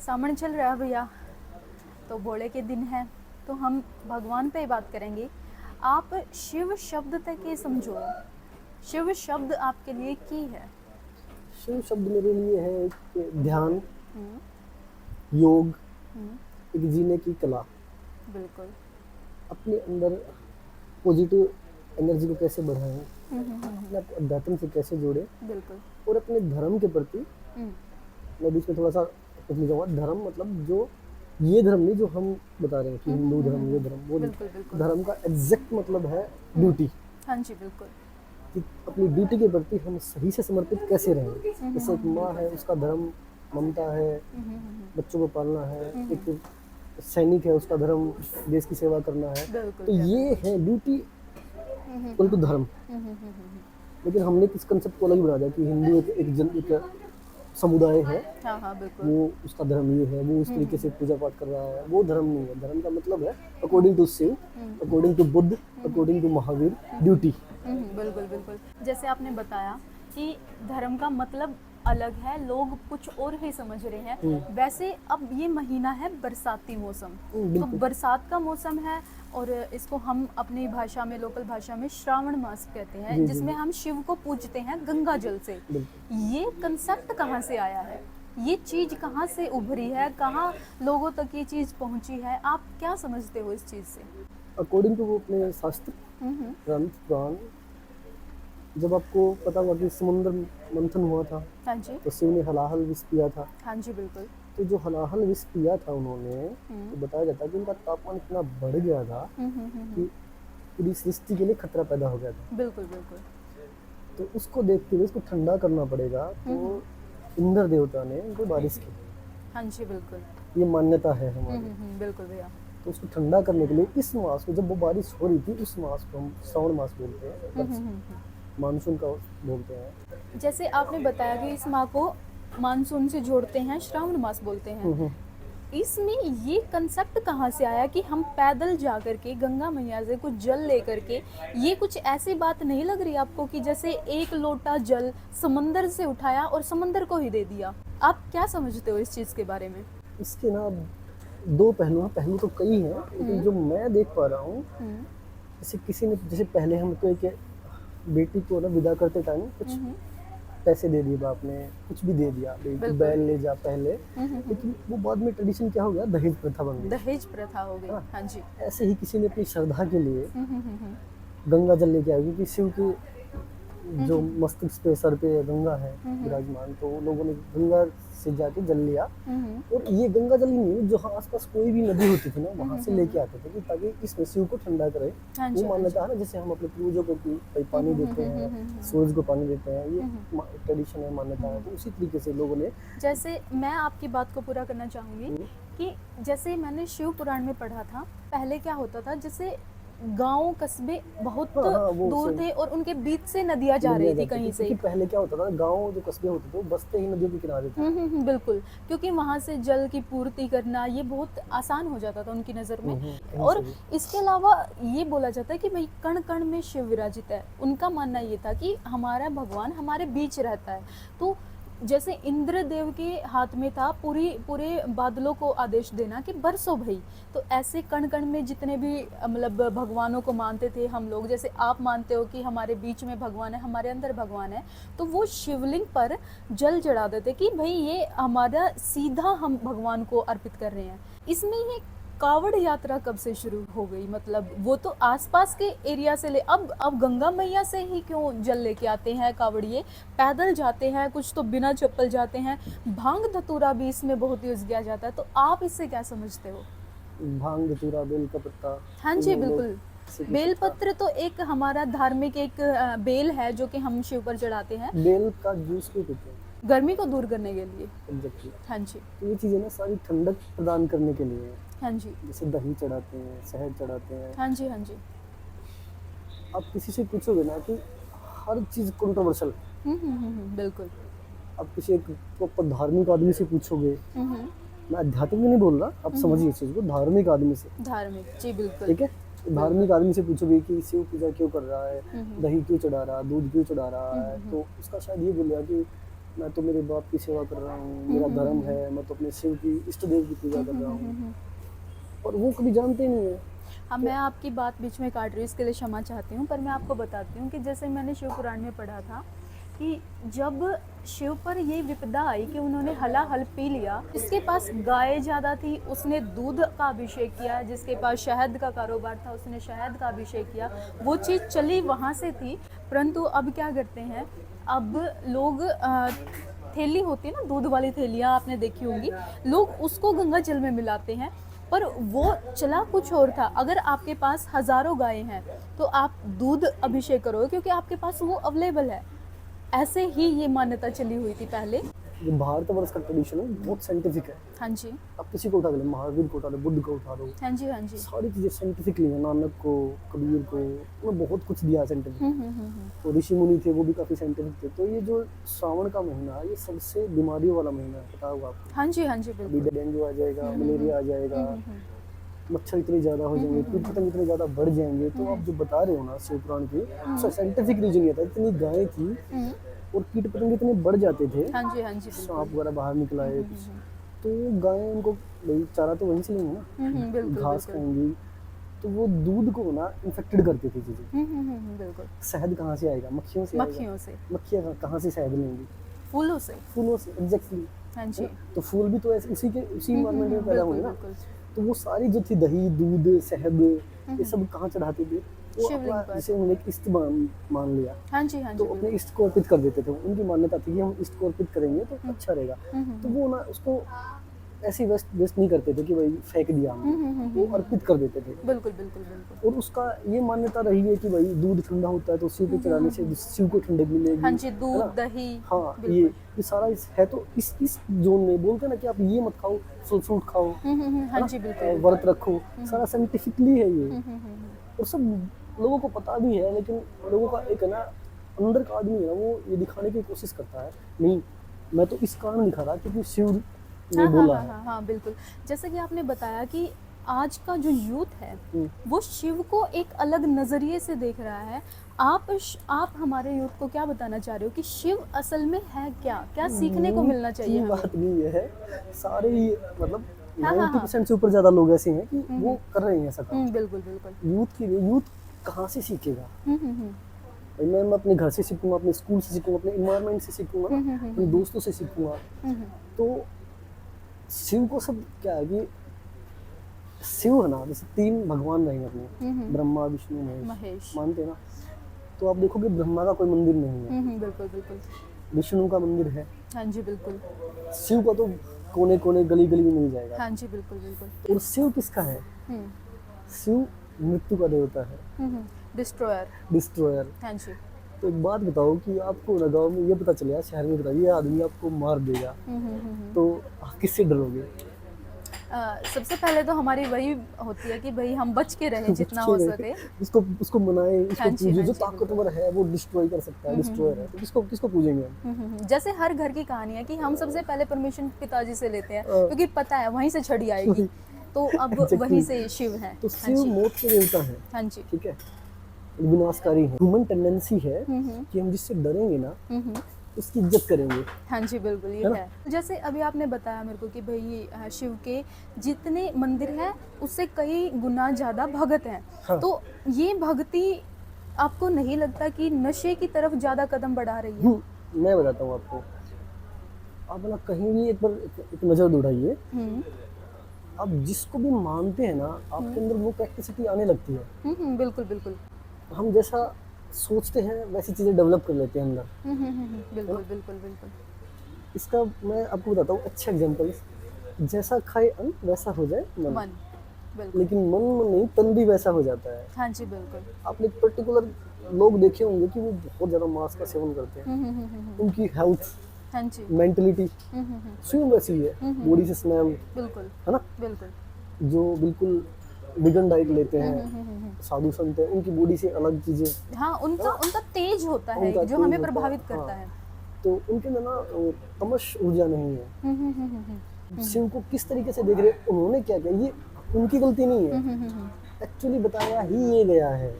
सावन चल रहा है भैया, तो भोले के दिन है, तो हम भगवान पे ही बात करेंगे। आप शिव शब्द तक ये समझो, शिव शब्द आपके लिए की है? शिव शब्द मेरे लिए है एक ध्यान, हम्म, योग, हम्म, एक जीने की कला। बिल्कुल। अपने अंदर पॉजिटिव एनर्जी को कैसे बढ़ाएं, हम्म, अपने आप को अध्यात्म से कैसे जोड़ें, बिल्कुल। और अपने धर्म के प्रति हम्म, मैं बीच में थोड़ा सा पूछना चाहूँगा। धर्म मतलब जो ये धर्म नहीं जो हम बता रहे हैं कि हिंदू धर्म ये धर्म, वो बिल्कुल नहीं। बिल्कुल। धर्म का एग्जैक्ट मतलब है हम्म, ड्यूटी, हाँ जी बिल्कुल। कि अपनी ड्यूटी के प्रति हम सही से समर्पित कैसे रहें। जैसे एक माँ है, बिल्कुल। उसका धर्म ममता है, हम्म, बच्चों को पालना है। हम्म, एक सैनिक है, उसका धर्म देश की सेवा करना है। बिल्कुल तो भैया ये बिल्कुल। है ड्यूटी हम्म, इक्वल टू धर्म। लेकिन हमने किस कंसेप्ट को अलग ही बना दिया कि हिंदू एक समुदाय है, हाँ हाँ बिल्कुल। वो उसका धर्म ये है, वो उस तरीके से पूजा पाठ कर रहा है। वो धर्म नहीं है। धर्म का मतलब है according to Shiva, according to Buddha, according to Mahavir, duty. बिल्कुल बिल्कुल। जैसे आपने बताया कि धर्म का मतलब अलग है, लोग कुछ और ही समझ रहे हैं। वैसे अब ये महीना है बरसाती मौसम, तो बिल्कुल बरसात का मौसम है, और इसको हम अपनी भाषा में, लोकल भाषा में श्रावण मास कहते हैं, जी जी जिसमें जी हम शिव को पूजते हैं गंगा जल से। बिल्कुल। ये कंसेप्ट कहाँ से आया है? ये चीज कहाँ से उभरी है? कहाँ लोगों तक ये चीज पहुंची है? आप क्या समझते हो इस चीज से? अकॉर्डिंग टू वो अपने शास्त्र, हम्म, ग्रंथ, पुराण, जब आपको पता हुआ कि समुद्र मंथन हुआ था हाँ जी। तो शिव ने हलाहल विष पिया था। हाँ जी बिल्कुल। तो जो हलाहल विष पिया था उन्होंने, हम्म, तो बताया जाता है कि उनका तापमान इतना बढ़ गया था हम्म, कि पूरी सृष्टि के लिए खतरा पैदा हो गया था। बिल्कुल बिल्कुल। तो उसको देखते हुए इसको ठंडा करना पड़ेगा, तो इंद्र देवता ने उनको बारिश की। हाँ जी बिल्कुल। ये मान्यता है हमारी। बिल्कुल भैया। तो उसको ठंडा करने के लिए इस मास को, जब वो बारिश हो रही थी, उस मास को हम श्रावण मास बोलते हैं, मानसून का बोलते हैं। जैसे आपने बताया कि इस माह को मानसून से जोड़ते हैं, श्रावण मास बोलते हैं। इसमें ये कंसेप्ट कहाँ से आया कि हम पैदल जा कर के गंगा मैया से कुछ जल लेकर के, ये कुछ ऐसी बात नहीं लग रही आपको कि जैसे एक लोटा जल समंदर से उठाया और समंदर को ही दे दिया? आप क्या समझते हो इस चीज़ के बारे में? इसके ना दो पहलू हैं। पहलू तो कई हैं, लेकिन जो मैं देख पा रहा हूँ, जैसे किसी ने, जैसे पहले हमको एक बेटी को ना विदा करते टाइम कुछ पैसे दे दिए बाप ने, कुछ भी दे दिया, बिल्कुल। बैल ले जा पहले। लेकिन वो बाद में ट्रेडिशन क्या हो गया, दहेज प्रथा बन गई। दहेज प्रथा हो गई। हाँ। हाँ जी। ऐसे ही किसी ने अपनी श्रद्धा के लिए गंगा जल लेके आया, क्योंकि शिव की जो मस्तिष्क पे, सर पे गंगा है विराजमान, तो लोगों ने गंगा से जाके जल लिया। और ये गंगा जल ही नहीं, जो आसपास कोई भी नदी होती थी ना, वहां से लेके आते थे कि ताकि इसमें शिव को ठंडा करे। हाँ वो जी, हाँ मान्यता है ना, जैसे हम अपने पूर्वजों को पानी देते हैं, सूरज को पानी देते हैं, ये ट्रेडिशन है, मान्यता है। तो उसी तरीके से लोगों ने, जैसे मैं आपकी बात को पूरा करना चाहूँगी कि जैसे मैंने शिव पुराण में पढ़ा था, पहले क्या होता था, जैसे गांव कस्बे बहुत वो दूर थे और उनके बीच से नदियाँ जा रही थी कहीं से। क्योंकि पहले क्या होता था, गांव जो कस्बे होते थे वो बसते ही नदियों के किनारे थे। बिल्कुल, क्योंकि वहाँ से जल की पूर्ति करना ये बहुत आसान हो जाता था उनकी नज़र में। कहीं और से भी। इसके अलावा ये बोला जाता है कि भाई कण कण में शिव विराजित है। उनका मानना ये था कि हमारा भगवान हमारे बीच रहता है। तो जैसे इंद्रदेव के हाथ में था पूरे बादलों को आदेश देना कि बरसो भई, तो ऐसे कण कण में जितने भी मतलब भगवानों को मानते थे हम लोग, जैसे आप मानते हो कि हमारे बीच में भगवान है, हमारे अंदर भगवान है, तो वो शिवलिंग पर जल चढ़ा देते कि भाई ये हमारा सीधा हम भगवान को अर्पित कर रहे हैं। इसमें ये कावड़ यात्रा कब से शुरू हो गई? मतलब वो तो आसपास के एरिया से ले, अब गंगा मैया से ही क्यों जल लेके आते हैं कावड़िए? पैदल जाते हैं, कुछ तो बिना चप्पल जाते हैं। भांग धतूरा भी इसमें बहुत यूज किया जाता है, तो आप इससे क्या समझते हो? भांग धतूरा, बेल का पत्ता। हाँ जी बिल्कुल। बेलपत्र तो एक हमारा धार्मिक एक बेल है जो कि हम शिव पर चढ़ाते हैं, बेल का जूस क्यों पीते हैं? गर्मी को दूर करने के लिए। एग्जैक्टली। हाँ जी, तो ये चीजें ना सारी ठंडक प्रदान करने के लिए है। हाँ जी, जैसे दही चढ़ाते हैं, शहद चढ़ाते हैं। हाँ जी, हाँ जी। आप किसी से पूछोगे ना कि हर चीज कंट्रोवर्शियल। बिल्कुल। आप किसी एक प्रॉपर धार्मिक आदमी से पूछोगे, मैं आध्यात्मिक नहीं बोल रहा, आप समझिए इस चीज को, धार्मिक आदमी से, धार्मिक, जी बिल्कुल। ठीक है, धार्मिक आदमी से पूछोगे कि शिव पूजा क्यों कर रहा है, दही क्यों चढ़ा रहा है, दूध क्यों चढ़ा रहा है, तो उसका शायद ये बोलेगा कि मैं तो मेरे बाप की सेवा कर रहा हूँ, मेरा धर्म है, मैं तो अपने शिव की इष्ट देव की पूजा कर रहा हूँ, और वो कभी जानते ही नहीं है। हाँ, मैं आपकी बात बीच में काट रही हूँ, इसके लिए क्षमा चाहती हूँ, पर मैं आपको बताती हूँ कि जैसे मैंने शिव पुराण में पढ़ा था कि जब शिव पर ये विपदा आई कि उन्होंने हलाहल पी लिया, जिसके पास गाय ज़्यादा थी उसने दूध का अभिषेक किया, जिसके पास शहद का कारोबार था उसने शहद का अभिषेक किया, वो चीज़ चली वहाँ से थी। परंतु अब क्या करते हैं, अब लोग थैली होती है ना, दूध वाली थैलियाँ आपने देखी होंगी, लोग उसको गंगा जल में मिलाते हैं। पर वो चला कुछ और था। अगर आपके पास हज़ारों गायें हैं तो आप दूध अभिषेक करोगे क्योंकि आपके पास वो अवेलेबल है। ऐसे ही ये मान्यता चली हुई थी पहले। जो भारतवर्ष का ट्रेडिशन है बहुत साइंटिफिक है। हाँ जी, आप किसी को उठा लो, महावीर को उठा लो, बुद्ध को उठा लो, हाँ जी, हाँ जी। सारी चीज़ें साइंटिफिकली हैं। नानक को, कबीर को, उन्होंने बहुत कुछ दिया साइंटिफिक। तो ऋषि मुनि थे, वो भी काफ़ी साइंटिफिक थे। तो ये जो श्रावण का महीना है, ये सबसे बीमारियों वाला महीना है, पता होगा आपको। हाँ जी, हाँ जी, अभी बिल्कुल। डेंगू आ जाएगा, मलेरिया आ जाएगा, मच्छर इतने ज़्यादा हो जाएंगे, कीट पतंग इतने ज़्यादा बढ़ जाएंगे। तो आप जो बता रहे हो ना शिव पुराण की, साइंटिफिक रीजन ये था, इतनी गायें थी और कीट पतंग इतने बढ़ जाते थे, हाँ जी, हाँ जी, सांप वगैरह बाहर निकला है, तो गायें उनको भाई चारा तो वहीं से लेंगे ना, बिल्कुल, घास बिल्कुल। खाएंगी, तो वो दूध को ना इन्फेक्टेड करती थी चीज़ें। बिल्कुल। शहद कहाँ से आएगा? मक्खियों से आएगा। मक्खियों से, मक्खियाँ कहाँ से शहद लेंगी? फूलों से। फूलों से, एग्जैक्टली। हाँ जी, तो फूल भी तो ऐसे उसी इन्वायरमेंट में पैदा बिल्कुल, होंगे ना। बिल्कुल। तो वो सारी जो थी दही, दूध, शहद, ये सब कहाँ चढ़ाते थे? वो शिवलिंग अपना पर। जिसे उन्होंने एक इष्ट मान लिया, हाँ जी, हाँ तो जी, अपने बिल्कुल। इष्ट को अर्पित कर देते थे। उनकी मान्यता थी कि हम इष्ट को अर्पित करेंगे तो अच्छा रहेगा। तो वो ना उसको ऐसे वेस्ट वेस्ट नहीं करते थे कि भाई फेंक दिया हमने, वो अर्पित कर देते थे। बिल्कुल, बिल्कुल, बिल्कुल। और उसका ये मान्यता रही है कि भाई दूध ठंडा होता है तो शिव पे चढ़ाने से शिव को ठंडक मिलेगी। हाँ जी, है दूध, ना? दही। हाँ, बिल्कुल। ये सारा है। तो इस जोन में बोलते हैं ना कि आप ये मत खाओ, फल फ्रूट खाओ, हाँ जी, बिल्कुल, बिल्कुल। व्रत रखो, सारा साइंटिफिकली है ये। और सब लोगों को पता भी है, लेकिन लोगों का एक है ना अंदर का आदमी है ना, वो ये दिखाने की कोशिश करता है, नहीं मैं तो इस कारण दिखा रहा क्योंकि शिव ने बोला है। हाँ, बिल्कुल। जैसे कि आपने बताया कि आज का जो यूथ है वो शिव को एक अलग नज़रिए से देख रहा है। आप हमारे यूथ को क्या बताना चाह रहे हो कि शिव असल में है क्या? क्या सीखने को मिलना चाहिए ये हमें? बात नहीं है, सारे ही मतलब हाँ, हाँ, 90% से ऊपर ज़्यादा लोग ऐसे हैं कि वो कर रहे हैं ऐसा काम। बिल्कुल, बिल्कुल। यूथ कहाँ से सीखेगा? भाई मैं अपने घर से सीखूंगा, अपने स्कूल से सीखूंगा, अपने इन्वायरमेंट से सीखूंगा, अपने दोस्तों से सीखूंगा। तो शिव को सब क्या है कि शिव है ना, जैसे 3 भगवान रहेंगे अपने, ब्रह्मा, विष्णु, महेश, मानते हैं ना। तो आप देखोगे ब्रह्मा का कोई मंदिर नहीं है, बिल्कुल, बिल्कुल। विष्णु का मंदिर है, हाँ जी, बिल्कुल। शिव का तो कोने कोने गली गली में मिल जाएगा। हाँ जी, बिल्कुल, बिल्कुल। और शिव किसका है? शिव मृत्यु का देवता है, डिस्ट्रॉयर। डिस्ट्रॉयर। हाँ जी। तो एक बात बताओ कि आपको ना गाँव में ये पता चलेगा, शहर में बताइए, ये आदमी आपको मार देगा, तो आप किससे डरोगे? सबसे पहले तो हमारी वही होती है कि भाई हम बच के रहें जितना हो सके। उसको मनाए, उसको हाँ जी, पूजे। हाँ जो जी, ताकतवर है वो डिस्ट्रॉय कर सकता है, डिस्ट्रॉयर है, तो किसको किसको पूजेंगे हम? जैसे हर घर की कहानी है कि हम सबसे पहले परमिशन पिताजी से लेते हैं हाँ। क्योंकि पता है वहीं से छड़ी आएगी। तो अब Exactly. वहीं से शिव है। तो हाँ शिव जी, मौत के देवता है, हाँ जी। ठीक है, विनाशकारी है। ह्यूमन टेंडेंसी है कि हम जिससे डरेंगे ना उसकी इज्जत करेंगे। हाँ जी, बिल्कुल ये है। जैसे अभी आपने बताया मेरे को कि भाई शिव के जितने मंदिर हैं उससे कई गुना ज़्यादा भगत हैं। हाँ। तो ये भक्ति आपको नहीं लगता कि नशे की तरफ ज़्यादा कदम बढ़ा रही है? मैं बताता हूँ आपको, आप ना कहीं भी एक बार एक नज़र दौड़ाइए, आप जिसको भी मानते हैं ना आपके अंदर वो कैपेसिटी आने लगती है। बिल्कुल, बिल्कुल। हम जैसा सोचते हैं वैसी चीज़ें डेवलप कर लेते हैं अंदर। बिल्कुल, बिल्कुल, बिल्कुल। इसका मैं आपको बताता हूँ अच्छा एग्जांपल, जैसा खाए अन्न वैसा हो जाए मन। मन, बिल्कुल। लेकिन मन में नहीं, तन भी वैसा हो जाता है। हाँ जी, बिल्कुल। आपने पर्टिकुलर लोग देखे होंगे कि वो बहुत ज़्यादा मांस का सेवन करते हैं, उनकी हेल्थ, हाँ जी, मेंटलिटी सेम वैसी है, बॉडी से स्मेल, बिल्कुल, है ना। बिल्कुल। जो बिल्कुल विगन डाइट लेते हैं, साधु संत हैं, उनकी बॉडी से अलग चीज़ें, हाँ, उनका तेज होता है उनका जो तेज हमें होता प्रभावित है। करता हाँ। है। तो उनके अंदर ना तमश ऊर्जा नहीं है। शिव को किस तरीके से देख रहे हैं, उन्होंने क्या किया, ये उनकी गलती नहीं है, एक्चुअली बताया ही ये गया है,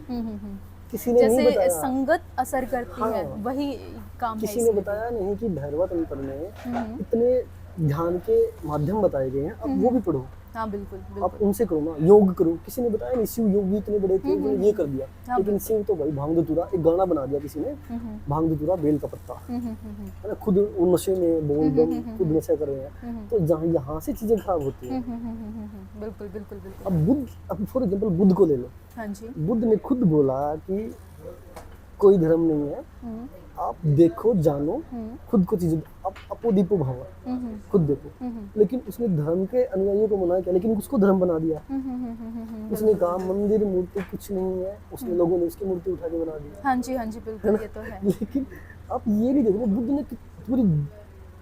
किसी ने नहीं जैसे बताया। संगत असर करती है हाँ। वही काम है किसी ने इसमें भी। बताया नहीं कि भैरवा तंत्र में हम्म, इतने ध्यान के माध्यम बताए गए हैं, अब वो भी पढ़ो, हाँ बिल्कुल आप बिल्कुल। उनसे करो ना, योग करो। किसी ने बताया नहीं, शिव योग भी इतने बड़े थे, उन्होंने ये कर दिया। हाँ लेकिन बिल्कुल। शिव तो भाई भांग धतूरा, एक गाना बना दिया किसी ने, हम्म, भांग धतूरा बेल का पत्ता, हम्म, है ना, खुद वो नशे में बोल बम खुद नशा कर रहे हैं। हम्म, तो जहाँ यहाँ से चीजें खराब होती हैं। बिल्कुल बिल्कुल बिल्कुल। अब बुद्ध, अब फॉर एग्जाम्पल बुद्ध को ले लो, हाँ जी। बुद्ध ने खुद बोला कि कोई धर्म नहीं है, हम्म, आप देखो जानो, हम्म, खुद को चीजें, आप अपो दीपो भाव, हम्म, खुद देखो। लेकिन उसने धर्म के अनुयायियों को मना किया, लेकिन उसको धर्म बना दिया। उसने कहा मंदिर मूर्ति कुछ नहीं है, उसने लोगों ने उसकी मूर्ति उठा के बना दी। हाँ जी बिल्कुल, ये तो है। लेकिन आप ये नहीं देख रहे, बुद्ध ने पूरी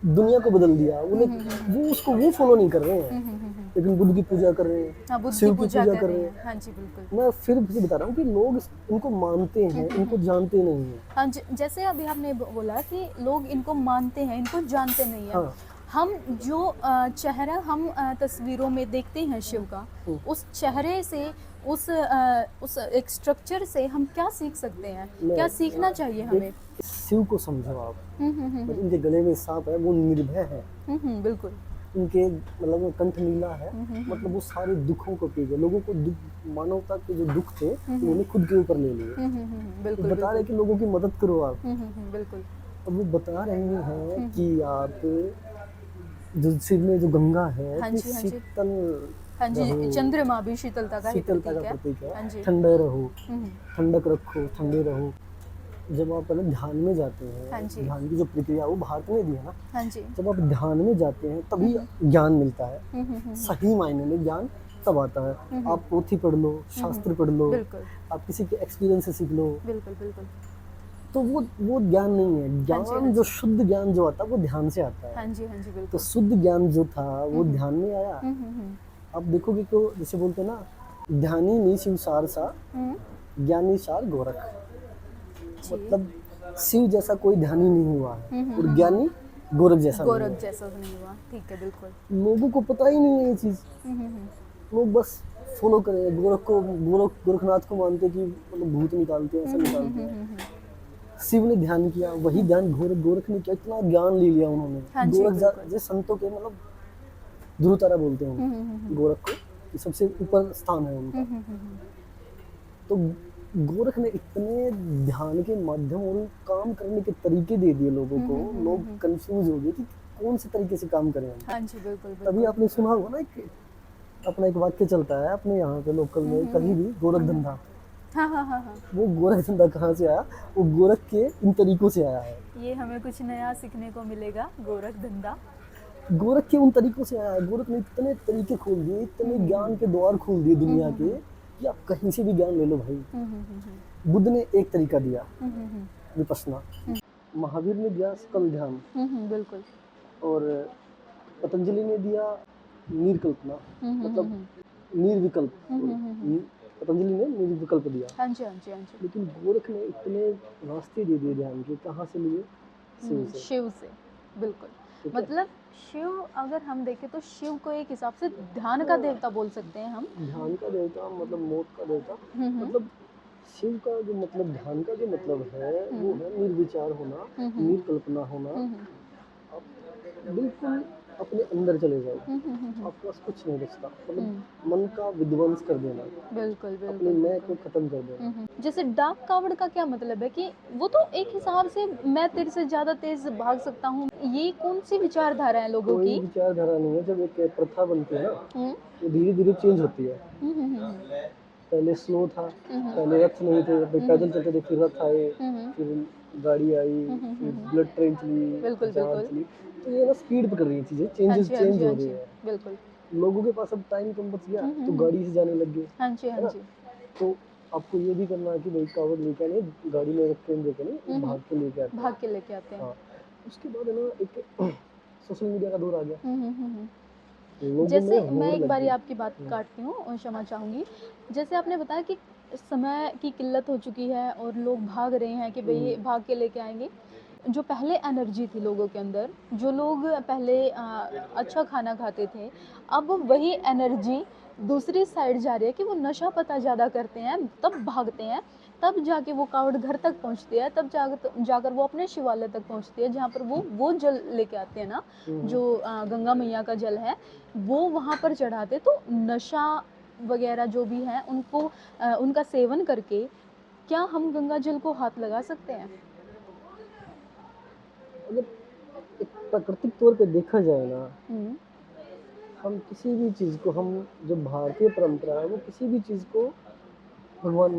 दुनिया को बदल दिया। उन्हें वो उसको वो फॉलो नहीं कर रहे हैं, लेकिन बुद्ध की पूजा कर रहे हैं, हाँ, बुद्ध की शिव की पूजा पूजा कर कर रहे रहे हैं। हैं। हाँ जी बिल्कुल। मैं फिर भी बता रहा हूँ कि लोग इनको मानते हैं, इनको जानते नहीं हैं। हाँ जैसे अभी आपने बोला कि लोग इनको मानते हैं, इनको जानते नहीं है। हाँ। हम जो चेहरा हम तस्वीरों में देखते हैं शिव का, उस चेहरे से, उस एक स्ट्रक्चर से हम क्या सीख सकते हैं, क्या सीखना चाहिए हमें? शिव को समझो आप, मतलब इनके गले में सांप है, वो निर्भय है। बिल्कुल। उनके मतलब कंठ नीला है, मतलब वो सारे दुखों को पी गए। लोगों को दुख, मानवता के जो दुख थे उन्होंने खुद के ऊपर ले लिए। बिल्कुल तो बता रहे कि लोगों की मदद करो आप। बिल्कुल। अब वो बता रहे हैं कि आप जो सिर में जो गंगा है, हाँ कि जी, हाँ जी। शीतल हाँ जी, रहो, चंद्रमा भी शीतलता का ही शीतलता प्रतीक का है। प्रतीक हाँ है, जी। ठंडे रहो, ठंडक रखो, ठंडे रहो। जब आप पहले ध्यान में जाते हाँ हैं, जी। ध्यान की जो प्रक्रिया वो भारत में दी है ना, हाँ जी। जब आप ध्यान में जाते हैं तभी ज्ञान मिलता है। सही मायने में ज्ञान तब आता है। आप पोथी पढ़ लो, शास्त्र पढ़ लो, बिल्कुल आप किसी के एक्सपीरियंस से सीख लो, बिल्कुल बिल्कुल। तो वो ज्ञान नहीं है। ज्ञान जो शुद्ध ज्ञान जो आता है वो ध्यान से आता हाँ है। जी, हाँ जी तो बिल्कुल। शुद्ध ज्ञान जो था वो ध्यान में आया। आप देखोगे तो जैसे बोलते हैं ना, ध्यानी नहीं शिव सार सा, ज्ञानी सार गोरख। जी। मतलब शिव जैसा कोई ध्यानी नहीं हुआ है, और ज्ञानी गोरख जैसा नहीं गोरख हुआ। जैसा नहीं हुआ, ठीक है बिल्कुल। लोगों को पता ही नहीं है ये चीज, लोग बस फॉलो करें गोरख को, गोरखनाथ को मानते कि मतलब भूत निकालते हैं, ऐसा निकालते हैं। शिव ने ध्यान किया, वही ध्यान गोरख ने किया, इतना ज्ञान ले लिया उन्होंने। हाँ जी, गोरख बिल्कुल। जैसे संतों के मतलब ध्रुव तारा बोलते हैं गोरख को, कि सबसे ऊपर स्थान है उनका। तो गोरख ने इतने ध्यान के माध्यम और काम करने के तरीके दे दिए लोगों को, लोग कंफ्यूज हो गए कि कौन से तरीके से काम करें हम। हाँ जी बिल्कुल तभी बिल्कुल। आपने सुना होगा ना, अपना एक वाक्य चलता है अपने यहाँ पे लोकल में, कहीं भी गोरख धंधा। हाँ। वो गोरख धंधा कहाँ से आया? वो गोरख के इन तरीकों से आया है। ये हमें कुछ नया सीखने को मिलेगा, गोरख धंधा। गोरख के उन तरीकों से आया है। गोरख ने इतने तरीके खोल दिए, इतने ज्ञान के द्वार खोल दिए दुनिया के, कि आप कहीं से भी ज्ञान ले लो भाई। बुद्ध ने एक तरीका दिया, विपश्यना। महावीर ने दिया सकल ध्यान, बिल्कुल। और पतंजलि ने दिया निर्कल्पना, मतलब निर्विकल्प। पतंजलि ने निर्विकल्प दिया। हाँ जी हाँ जी हाँ जी। लेकिन गोरख ने इतने रास्ते दे दिए ध्यान के, कहाँ से लिए? शिव से। शिव से, बिल्कुल। ठीक है? मतलब शिव, अगर हम देखें तो शिव को एक हिसाब से ध्यान का देवता बोल सकते हैं हम। ध्यान का देवता मतलब मौत का देवता। मतलब शिव का जो मतलब, ध्यान का जो मतलब है वो है निर्विचार होना, निर्कल्पना होना। आप बिल्कुल अपने अंदर चले जाओ, आपके पास कुछ नहीं बचता। मतलब मन का विध्वंस कर देना, बिल्कुल अपने बिल्कुल मैं बिल्कुल। को खत्म कर देना। जैसे डाक कावड़ का क्या मतलब है कि वो तो एक हिसाब से मैं तेरे से ज्यादा तेज भाग सकता हूँ, ये कौन सी विचारधारा है लोगों कोई की? विचारधारा नहीं है। जब एक प्रथा बनती है ना, हम्म, वो धीरे धीरे चेंज होती है। पहले स्लो था, पहले रथ नहीं थे, फिर पैदल चलते थे, फिर रथ आए, फिर गाड़ी आई, फिर बुलेट ट्रेन चली, बिल्कुल जहाज बिल्कुल। चली। तो ये ना स्पीड पकड़ रही है चीजें, हाँ चेंजेस जी हाँ चेंज जी हो हाँ रही जी है। बिल्कुल। लोगों के पास अब टाइम कम बच गया, तो गाड़ी से जाने लग गए, हाँ जी है हाँ ना? जी। तो आपको ये भी करना है कि भाई कावड़ लेके आने, गाड़ी में रख के लेके नहीं, भाग के लेके आते हैं। भाग के लेके आते हैं। हाँ। उसके बाद है ना एक सोशल मीडिया का दौर आ गया, लोगों में जैसे मैं होड़ एक लग बारी गई। आपकी बात काटती हूँ और क्षमा चाहूँगी। जैसे आपने बताया कि समय की किल्लत हो चुकी है और लोग भाग रहे हैं कि भाई भाग के लेके आएंगे। जो पहले एनर्जी थी लोगों के अंदर, जो लोग पहले अच्छा खाना खाते थे, अब वही एनर्जी दूसरी साइड जा रही है कि वो नशा पता ज़्यादा करते हैं तब भागते हैं। तब जाके वो कावड़ घर तक पहुंचती है, तब जाकर वो अपने शिवालय तक पहुंचती है, जहाँ पर वो जल लेके आते हैं ना, जो गंगा मैया का जल है, वो वहाँ पर चढ़ाते। तो नशा वगैरह जो भी है उनको उनका सेवन करके क्या हम गंगा जल को हाथ लगा सकते हैं? अगर एक प्राकृतिक तौर पे देखा जाए ना, हम्म हम किसी भी चीज़ को, हम जो भारतीय परंपरा है वो किसी भी चीज़ को भगवान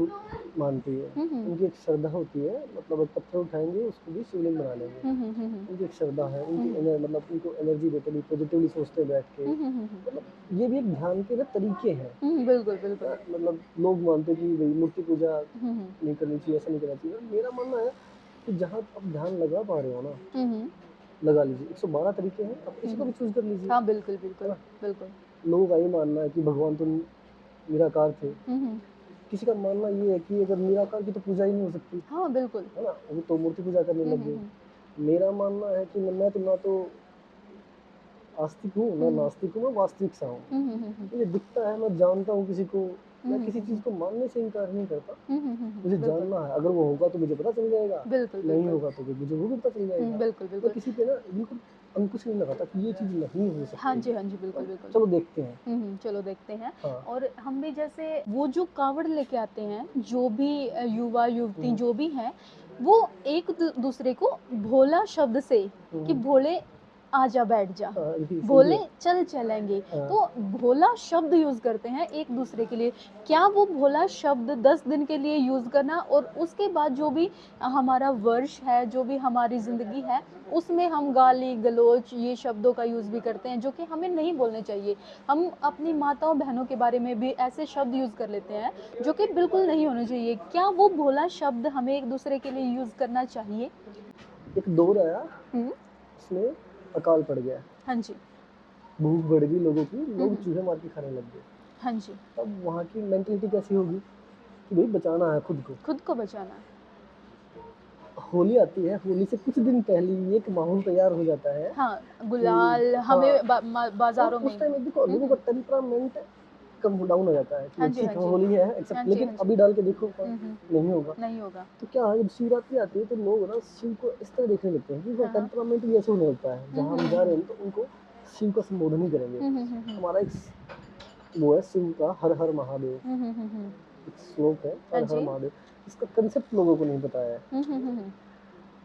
मानती है। हम्म उनकी एक श्रद्धा होती है, मतलब एक पत्थर उठाएंगे उसको भी शिवलिंग बना लेंगे। उनकी एक श्रद्धा है, उनकी मतलब उनको एनर्जी देते हैं, पॉजिटिवली सोचते हैं बैठ के। मतलब ये भी एक ध्यान के ना तरीके हैं। बिल्कुल बिल्कुल। मतलब लोग मानते हैं कि भाई मूर्ति पूजा हम्म नहीं करनी चाहिए, ऐसा नहीं करना चाहिए। मेरा मानना है कि जहाँ आप ध्यान लगा पा रहे हो ना, हम्म लगा लीजिए। 112 तरीके हैं, आप किसी को भी चूज कर लीजिए। हाँ बिल्कुल है बिल्कुल ना? बिल्कुल। लोगों का ये मानना है कि भगवान तो निराकार थे। हम्म किसी का मानना ये है कि अगर निराकार की तो पूजा ही नहीं हो सकती, हाँ बिल्कुल। है ना, वो तो मूर्ति पूजा करने लग गए। हम्म मेरा मानना है कि मैं तो ना तो आस्तिक हूँ ना नास्तिक हूँ, मैं वास्तविक सा हूँ। मुझे दिखता है, मैं जानता हूँ किसी को, मैं किसी चीज़ को मानने से इनकार नहीं करता। मुझे बिल्कुल जानना है, अगर वो होगा तो मुझे पता चल जाएगा, बिल्कुल नहीं बिल्कुल। होगा तो फिर मुझे वो भी पता चल जाएगा। बिल्कुल मैं बिल्कुल। किसी पे ना बिल्कुल अंकुश नहीं लगाता कि ये चीज़ नहीं हो हाँ सकती। जी हाँ जी बिल्कुल बिल्कुल। चलो देखते हैं। चलो देखते हैं। हाँ। और हम भी जैसे वो जो कावड़ लेके आते हैं, जो भी युवा युवती जो भी हैं, वो एक दूसरे को भोला शब्द से कि भोले आजा बैठ जा, हाँ, ये सही भोले है। चल चलेंगे, हाँ। तो भोला शब्द यूज करते हैं एक दूसरे के लिए। क्या वो भोला शब्द 10 दिन के लिए यूज करना, और उसके बाद जो भी हमारा वर्ष है, जो भी हमारी जिंदगी है, उसमें हम गाली गलौज ये शब्दों का यूज भी करते हैं, जो कि हमें नहीं बोलने चाहिए। हम अपनी माताओं बहनों के बारे में भी ऐसे शब्द यूज कर लेते हैं जो कि बिल्कुल नहीं होने चाहिए। क्या वो भोला शब्द हमें एक दूसरे के लिए यूज करना चाहिए? एक दौर आया, हम्म उसमें अकाल पड़ गया, हाँ जी। भूख बढ़ गई लोगों की, लोग चूहे मार के खाने लग गए। हाँ जी। तब वहाँ की मेंटेलिटी कैसी होगी कि भाई बचाना है खुद को। खुद को बचाना है। होली आती है, होली से कुछ दिन पहले ही एक माहौल तैयार हो जाता है हाँ, कि गुलाल हाँ, हमें और बाजारों में। उस टाइम देखो लोगों का टेम्परामेंट कम डाउन हो जाता है कि हाँ भाई जी ठीक हाँ है जी होली है हाँ एक्सेप्ट, जी लेकिन हाँ जी। अभी डाल के देखो नहीं होगा। नहीं होगा। तो क्या है, जब शिवरात्रि आती है तो लोग ना शिव को इस तरह देखने लगते हैं कि वो हाँ हाँ। टेम्परामेंट भी ऐसे होने लगता है, जहाँ हम जा रहे हैं तो उनको शिव का संबोधन ही करेंगे। हमारा एक वो है शिव का हर हर महादेव, एक श्लोक है हाँ हर हर जी। महादेव। इसका कंसेप्ट लोगों को नहीं पता है।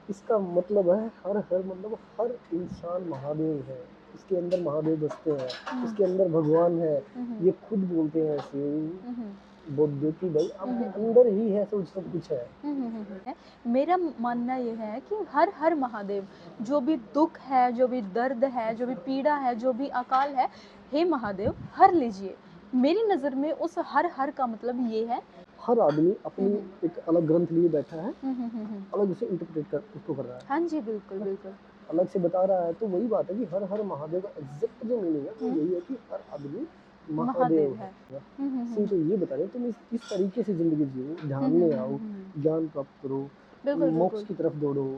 इसका मतलब है हर हर, मतलब हर इंसान महादेव है, उसके अंदर महादेव बसते हैं, उसके अंदर भगवान है। ये खुद बोलते हैं शिव बुद्ध की भाई आपके अंदर ही है, सब कुछ है। है। मेरा मानना ये है कि हर हर महादेव, जो भी दुख है, जो भी दर्द है, जो भी पीड़ा है, जो भी अकाल है, हे महादेव हर लीजिए। मेरी नज़र में उस हर हर का मतलब ये है। हर आदमी अपनी एक अलग ग्रंथ लिए बैठा है, अलग उसे इंटरप्रेट कर उसको कर रहा है, हाँ जी बिल्कुल बिल्कुल। अलग से बता रहा है। तो वही बात है कि हर हर महादेव का एग्जैक्ट जो मीनिंग है वो यही है कि हर आदमी महादेव महादेव है। है। शिव तो ये बता रहे हैं तुम इस तरीके से जिंदगी जियो, ध्यान में आओ, ज्ञान प्राप्त करो, बिल्कुल मोक्ष बिल्कुल। की तरफ दौड़ो,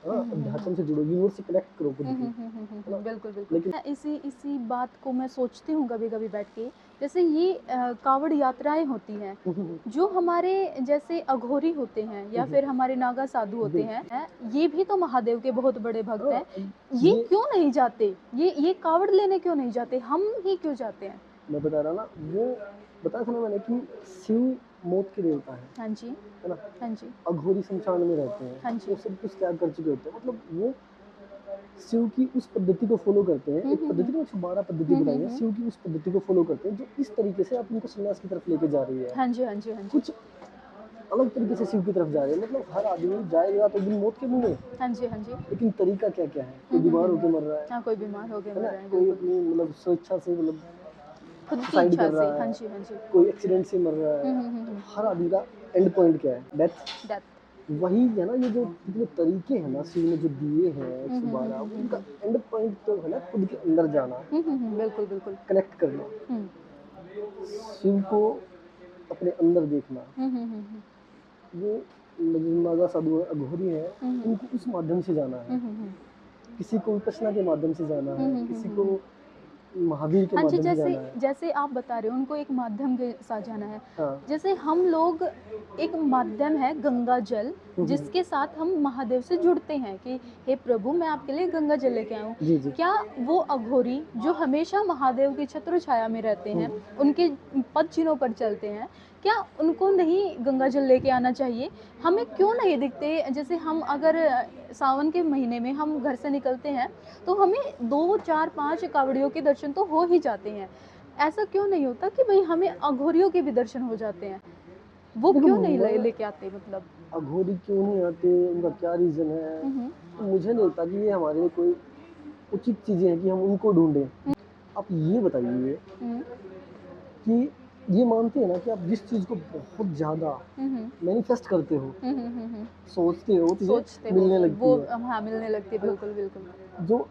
है ना, अध्यात्म से जुड़ो, यूनिवर्स से कनेक्ट करो खुद की, है ना। बिल्कुल बिल्कुल। लेकिन इसी इसी बात को मैं सोचती हूँ कभी कभी बैठ के। जैसे ये कावड़ यात्राएं होती हैं, जो हमारे जैसे अघोरी होते हैं या फिर हमारे नागा साधु होते हैं, ये भी तो महादेव के बहुत बड़े भक्त हैं। हाँ, ये क्यों नहीं जाते? ये कावड़ लेने क्यों नहीं जाते? हम ही क्यों जाते हैं? मैं बता रहा ना, वो बताया था ना मैंने कि शिव मौत के देवता है हाँ जी ना। हाँ जी अघोरी शमशान में रहते हाँ हैं, जी। वो सब कुछ त्याग कर चुके होते हैं। मतलब वो शिव की उस पद्धति को फॉलो करते हैं, एक पद्धति में 112 पद्धति बताई है, शिव की उस पद्धति को फॉलो करते हैं जो इस तरीके से आप उनको संन्यास की तरफ लेके जा रही है। हाँ जी हाँ जी हाँ जी कुछ अलग तरीके से शिव की तरफ जा रहे हैं। मतलब हर आदमी जाएगा तो दिन मौत के मुंह में, हाँ जी हाँ जी। लेकिन तरीका क्या क्या है। कोई बीमार होकर मर रहा हाँ, कोई बीमार हो गए है मर ना, रहे हैं कोई बिल्कुल। अपनी मतलब स्वेच्छा से, मतलब खुद की सुसाइड इच्छा कर से। रहा हाँ है, जी हाँ जी। कोई एक्सीडेंट से मर रहा है। तो हर आदमी का एंड पॉइंट क्या है? डेथ। डेथ। वही है ना, ये जो जितने तरीके हैं ना शिव ने जो दिए हैं 112, उनका एंड पॉइंट तो है ना खुद के अंदर जाना, बिल्कुल बिल्कुल। कनेक्ट करना, हम्म शिव को अपने अंदर देखना। हम्म ये नागा साधु है, अघोरी है, उनको उस माध्यम से जाना है। किसी को विपश्यना के माध्यम से जाना है, किसी को महावीर के हाँ जी, माध्यम से जैसे जाना है। जैसे आप बता रहे हो उनको एक माध्यम के साथ जाना है। हाँ। जैसे हम लोग एक माध्यम है गंगा जल, जिसके साथ हम महादेव से जुड़ते हैं कि हे प्रभु मैं आपके लिए गंगा जल लेके आया हूँ। जी, जी। क्या वो अघोरी जो हमेशा महादेव की छत्र छाया में रहते हैं, उनके पद चिन्हों पर चलते हैं, क्या उनको नहीं गंगा जल लेके आना चाहिए? हमें क्यों नहीं दिखते? जैसे हम अगर सावन के महीने में हम घर से निकलते हैं तो हमें 2, 4, 5 कावड़ियों के दर्शन तो हो ही जाते हैं। ऐसा क्यों नहीं होता कि भई हमें अघोरियों के भी दर्शन हो जाते हैं? वो देखो क्यों नहीं मैं लेके आते मतलब? अघोरी क्यों नहीं आते, उनका क्या रीज़न है? हुँ, हुँ। तो मुझे नहीं लगता कि ये हमारे लिए कोई उचित चीज़ें हैं कि हम उनको ढूँढें। आप ये बताइए हुँ, कि ये मानते हैं ना कि आप जिस चीज़ को बहुत ज़्यादा हुँ, हुँ। मैनिफेस्ट करते हो, हुँ, हुँ, हुँ, हुँ। सोचते हो, चीज़ें सोचते हो, मिलने लगती वो हैं, हाँ, मिलने लगती है, है ना? बिल्कुल, बिल्कुल। जो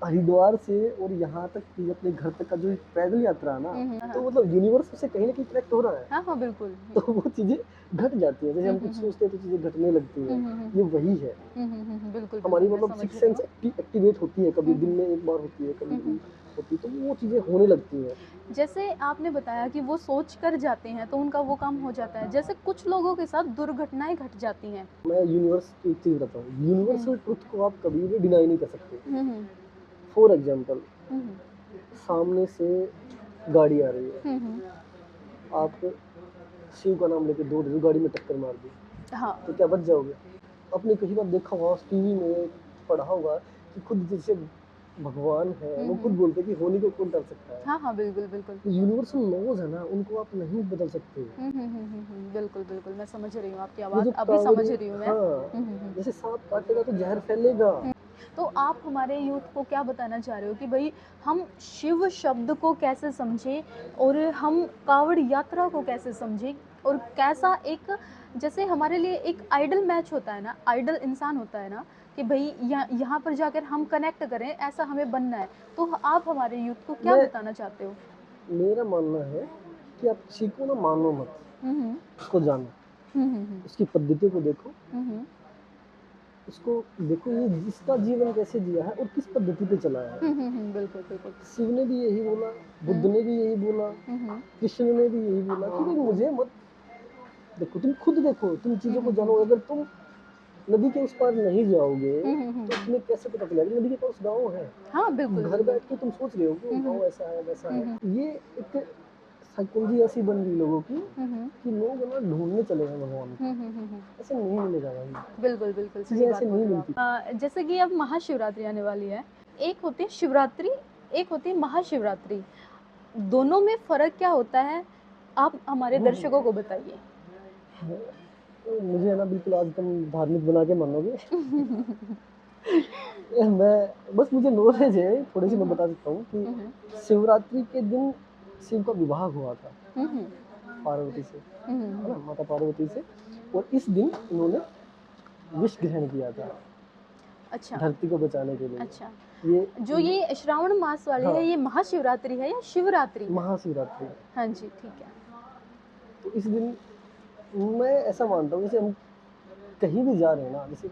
हरिद्वार से और यहाँ तक कि अपने घर तक का जो एक पैदल यात्रा है ना, हुँ, हुँ, तो हाँ। मतलब यूनिवर्स से कहीं न कहीं कनेक्ट हो रहा है। हाँ, हाँ, बिल्कुल। तो वो चीज़ें घट जाती हैं। जैसे हुँ, हम हुँ, कुछ हुँ। सोचते हैं तो चीज़ें घटने लगती हुँ, हैं। हुँ, हुँ, ये हुँ। वही है। हुँ, हुँ, हुँ, हुँ, बिल्कुल, हमारी बिल्कुल, मैं मतलब समझ सिक्स्थ रही सेंस हूँ। एक्टिवेट होती है, कभी हुँ, दिन हुँ। में एक बार होती है, कभी हुँ, कभी हुँ। होती है, तो वो चीज़ें होने लगती हैं। जैसे आपने बताया कि वो सोच कर जाते हैं तो उनका वो काम हो जाता है। जैसे कुछ लोगों के साथ दुर्घटनाएँ घट जाती हैं। मैं यूनिवर्स की एक चीज़ बताता हूँ, हुँ। यूनिवर्सल ट्रुथ को आप कभी भी डिनाई नहीं कर सकते। हुँ, हुँ। फॉर एग्ज़ाम्पल हुँ, हुँ। सामने से गाड़ी आ रही है, हुँ, हुँ। आप शिव का नाम लेके दौड़ रहे हो, गाड़ी में टक्कर मार दी, हाँ। तो क्या बच जाओगे? आपने कई बार देखा होगा टीवी में पढ़ा होगा कि खुद जैसे भगवान है, हुँ, वो खुद हुँ। बोलते हैं कि होली को कौन टाल सकता है? हाँ, हाँ, बिल्कुल, बिल्कुल। तो यूनिवर्सल लॉज़ है ना, उनको आप नहीं बदल सकते। हुँ, हुँ, हुँ, हुँ, हुँ। बिल्कुल, बिल्कुल, मैं समझ रही हूँ आपकी ये बात, जो अभी कावड़ी समझ रही हूँ मैं। हाँ, हुँ, हुँ, हुँ। जैसे सांप काटेगा तो ज़हर फैलेगा। तो आप हमारे यूथ को क्या बताना चाह रहे हो कि भई हम शिव शब्द को कैसे समझें और हम कावड़ यात्रा को कैसे समझें और कैसा एक जैसे हमारे लिए एक आइडल मैच होता है ना, आइडल इंसान होता है ना कि भई यहाँ पर जाकर हम कनेक्ट करें, ऐसा हमें बनना है। तो आप हमारे यूथ को क्या मैं बताना चाहते हो? मेरा मानना है कि आप किसी को ना मानो मत, हुँ, हुँ। उसको जानो, हुँ, हुँ, हुँ। उसकी पद्धति को देखो, हुँ, हुँ। उसको देखो ये जिसका जीवन कैसे जिया है और किस पद्धति पे चला है। हुँ, हुँ, हुँ। बिल्कुल, बिल्कुल। शिव ने भी यही बोला, बुद्ध हुँ। ने भी यही बोला, हुँ, हुँ। कृष्ण ने भी यही बोला कि भाई मुझे मत देखो, तुम खुद देखो, तुम हुँ, चीज़ों को हुँ, जानो। हुँ। अगर तुम नदी के उस पार नहीं जाओगे, हुँ, हुँ, हुँ, तो हुँ। तुम्हें कैसे पता चलेगा कि नदी के पास गाँव है? हाँ, बिल्कुल, घर बिल्कुल। बैठ के तुम सोच रहे हो कि वो हुँ, हुँ। गाँव ऐसा है, वैसा हुँ, है। हुँ। ये एक साइकोलॉजी ऐसी बन गई लोगों की हुँ, हुँ। कि लोग ना ढूँढने चले हैं भगवान हुँ, को। हुँ, हुँ, हुँ। ऐसे नहीं मिलेगा भाई, बिल्कुल, बिल्कुल, सही चीज़ें बात ऐसे बोल नहीं रहे हो मिलती। आप। जैसे कि अब महाशिवरात्रि आने वाली है, एक होती है शिवरात्रि, एक होती है महाशिवरात्रि। दोनों में फ़र्क क्या होता है? आप हमारे दर्शकों को बताइए। तो मुझे है ना बिल्कुल आज तुम धार्मिक बना के मानोगे। मैं बस मुझे नॉलेज है, थोड़ी-सी हुँ, मैं हुँ। बता सकता हूँ हुँ, हुँ। कि शिवरात्रि के दिन शिव का विवाह हुआ था हुँ, हुँ। पार्वती से, हुँ, हुँ, है हुँ। ना? माता पार्वती से और इस दिन उन्होंने विष ग्रहण किया था, अच्छा, धरती को बचाने के लिए। अच्छा। ये जो ये श्रावण मास वाली है, हाँ, ये महाशिवरात्रि है या शिवरात्रि है? महाशिवरात्रि। हाँ जी, ठीक है। तो इस दिन मैं ऐसा मानता हूँ जैसे हम कहीं भी जा रहे हैं ना, जैसे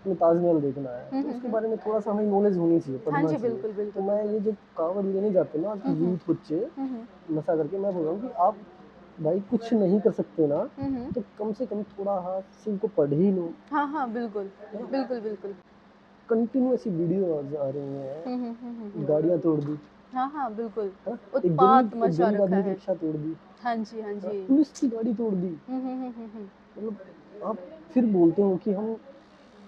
हमें ताजमहल देखना है, हुँ, तो हुँ, उसके हुँ। बारे में थोड़ा-सा हमें नॉलेज होनी चाहिए, हाँ पढ़ना जी, चाहिए। बिल्कुल, तो बिल्कुल, मैं बिल्कुल। ये जो कांवड़ लेने जाते हैं ना हुँ, आजकल हुँ। यूथ बच्चे हुँ, हुँ। नशा करके, मैं बोल रहा हूँ कि आप भाई कुछ नहीं कर सकते ना, हुँ, हुँ। तो कम से कम थोड़ा हाथ शिव को पढ़ ही लो, हाँ, हाँ, बिल्कुल। है ना? बिल्कुल, बिल्कुल। कंटिन्यू ऐसी वीडियो आ रही हैं, हुँ, हुँ, हुँ, हुँ, हुँ। गाड़ियाँ तोड़ दी, हाँ, हाँ, बिल्कुल। है ना? उत्पात एक मचा गरीब रखा आदमी की है। रिक्शा तोड़ दी, हाँ जी, हाँ है ना? जी। पुलिस की गाड़ी तोड़ दी। हुँ, हुँ, हुँ, हुँ, हुँ। मतलब आप फिर बोलते हो कि हम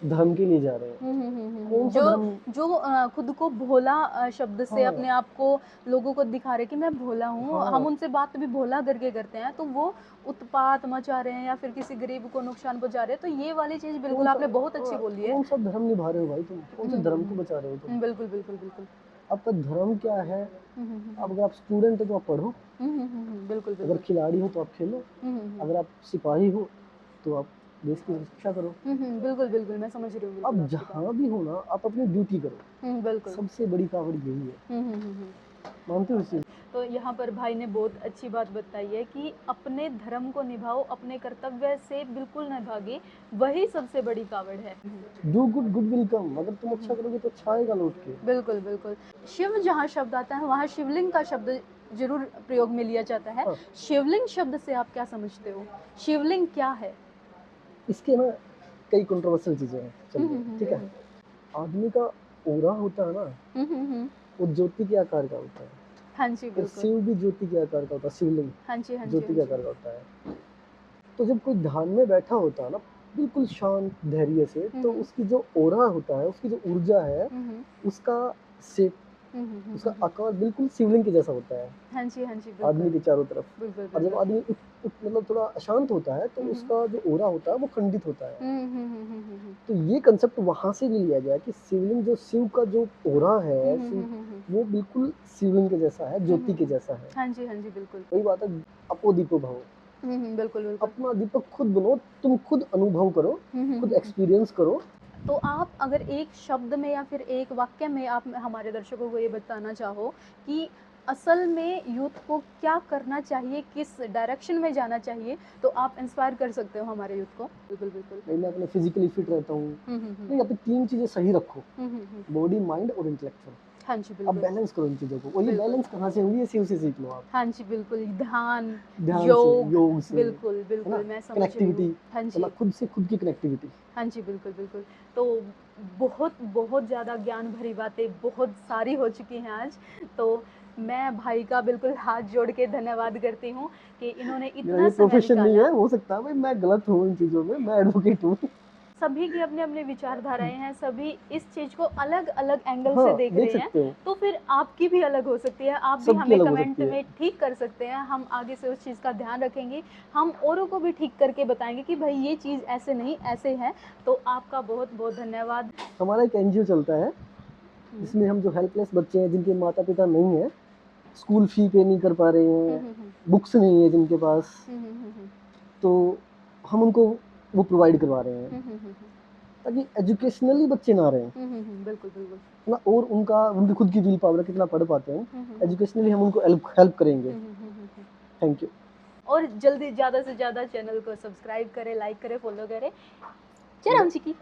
धर्म के लिए जा रहे हैं। हुँ, हुँ, हुँ, हुँ, हुँ। कौन-सा धर्म? जो खुद को भोला शब्द से हाँ, अपने आप को लोगों को दिखा रहे कि मैं भोला हूँ, हम हाँ। उनसे बात भी भोला करके करते हैं, तो वो उत्पात मचा रहे हैं या फिर किसी गरीब को नुकसान पहुँचा रहे हैं, तो ये वाली चीज़ बिल्कुल कौन-सा आपने बहुत अच्छी हाँ, बोली है। कौन-सा धर्म निभा रहे हो भाई तुम? हुँ, कौन-से हुँ, धर्म को हुँ। बचा रहे हो तुम? बिल्कुल, बिल्कुल, बिल्कुल। आपका धर्म क्या है? हुँ, हुँ, हुँ, अब हुँ। अगर आप स्टूडेंट हो तो आप पढ़ो, हुँ, हुँ, हुँ, हुँ। बिल्कुल, अगर बिल्कुल। खिलाड़ी हो तो आप खेलो, हुँ, हुँ, हुँ। अगर आप सिपाही हो तो आप देश की रक्षा करो। हुँ, हुँ। बिल्कुल, बिल्कुल, मैं समझ रही हूँ आप बिल्कुल आपकी बात। जहाँ भी हो ना, आप अपनी ड्यूटी करो। हुँ, बिल्कुल। सबसे बड़ी कावड़ यही है। हुँ, हुँ, हुँ, हुँ। मानते हो इस चीज़? तो यहाँ पर भाई ने बहुत अच्छी बात बताई है कि अपने धर्म को निभाओ, अपने कर्तव्य से बिल्कुल न भागे, वही सबसे बड़ी कावड़ है। Do good, good will come. अगर तुम अच्छा करोगे तो अच्छा आएगा लौट के। बिल्कुल बिल्कुल। शिव जहाँ शब्द आता है वहाँ शिवलिंग का शब्द जरूर प्रयोग में लिया जाता है। हाँ। शिवलिंग शब्द से आप क्या समझते हो? शिवलिंग क्या है? इसके ना कई कंट्रोवर्शियल चीजें हैं, चलिए ठीक है। आदमी का ओरा होता है ना, वो ज्योति के आकार का होता है, हाँ जी और बिल्कुल। शिव भी ज्योति के आकार का होता है, शिवलिंग हाँ जी हाँ जी ज्योति हाँ के जी। आकार का होता है। तो जब कोई ध्यान में बैठा होता है ना, बिल्कुल शांत धैर्य से, तो उसकी जो ओरा होता है, उसकी जो ऊर्जा है, उसका शेप, उसका आकार बिल्कुल शिवलिंग के जैसा होता है हाँ जी आदमी बिल्कुल के चारों तरफ। बिल्कुल और जब बिल्कुल। आदमी मतलब थोड़ा अशांत होता है, तो उसका जो ओरा होता है वो खंडित होता है। तो ये कंसेप्ट वहां से भी लिया गया है कि शिवलिंग, जो शिव का जो ओरा है, वो बिल्कुल शिवलिंग के जैसा है, ज्योति के जैसा है। हाँ जी बिल्कुल। वही बात है, अपो दीपो भव। बिल्कुल बिल्कुल। अपना दीपक खुद बनो, तुम खुद अनुभव करो, खुद एक्सपीरियंस करो। तो आप अगर एक शब्द में या फिर एक वाक्य में आप हमारे दर्शकों को ये बताना चाहो कि असल में यूथ को क्या करना चाहिए, किस डायरेक्शन में जाना चाहिए, तो आप इंस्पायर कर सकते हो हमारे यूथ को। बिल्कुल बिल्कुल। मैं अपने फिजिकली फिट रहता हूँ, नहीं, अपनी 3 चीजें सही रखो, बॉडी, माइंड और इंटेलेक्चुअल। हाँ जी अब बिल्कुल। बैलेंस करो इन चीजों को, और ये बिल्कुल। बैलेंस कहाँ से होगी? ये शिव से सीख लो आप। हाँ जी बिल्कुल। ध्यान, ध्यान योग, से, योग से, बिल्कुल है ना, बिल्कुल मैं समझ रही कनेक्टिविटी, हूँ। हाँ जी मतलब खुद से खुद की कनेक्टिविटी। हाँ जी बिल्कुल बिल्कुल। तो बहुत बहुत ज़्यादा ज्ञान भरी बातें बहुत सारी हो चुकी हैं आज। तो मैं भाई का बिल्कुल हाथ जोड़ के धन्यवाद करती हूँ कि इन्होंने मेरा इतना ये समय प्रोफेशन नहीं निकाला। है, हो सकता है भाई मैं गलत हूँ इन चीजों में, मैं एडवोकेट हूँ। सभी की अपने अपने विचारधाराएं हैं, सभी इस चीज़ को अलग अलग एंगल से हाँ, देख देख रहे हैं। सकते हो, तो फिर आपकी भी अलग हो सकती है, आप भी सबकी हमें अलग हो कमेंट सकती है। में ठीक कर सकते हैं। हम आगे से उस चीज़ का ध्यान रखेंगे, हम औरों को भी ठीक करके बताएंगे कि भाई ये चीज़ ऐसे नहीं ऐसे है। तो आपका बहुत बहुत धन्यवाद। हमारा एक एनजीओ चलता है, जिसमें हम जो हेल्पलेस बच्चे हैं, जिनके माता पिता नहीं है, स्कूल फी पे नहीं कर पा रहे हैं, बुक्स नहीं है जिनके पास, तो हम उनको वो प्रोवाइड करवा रहे हैं, ताकि एजुकेशनली बच्चे ना रहें, बिल्कुल बिल्कुल। ना, और उनकी खुद की विल पावर है, कितना पढ़ पाते हैं, एजुकेशनली हम उनको हेल्प करेंगे। Thank you. और जल्दी ज़्यादा से ज़्यादा चैनल को सब्सक्राइब करें, लाइक करें, फॉलो करें। जय राम जी की।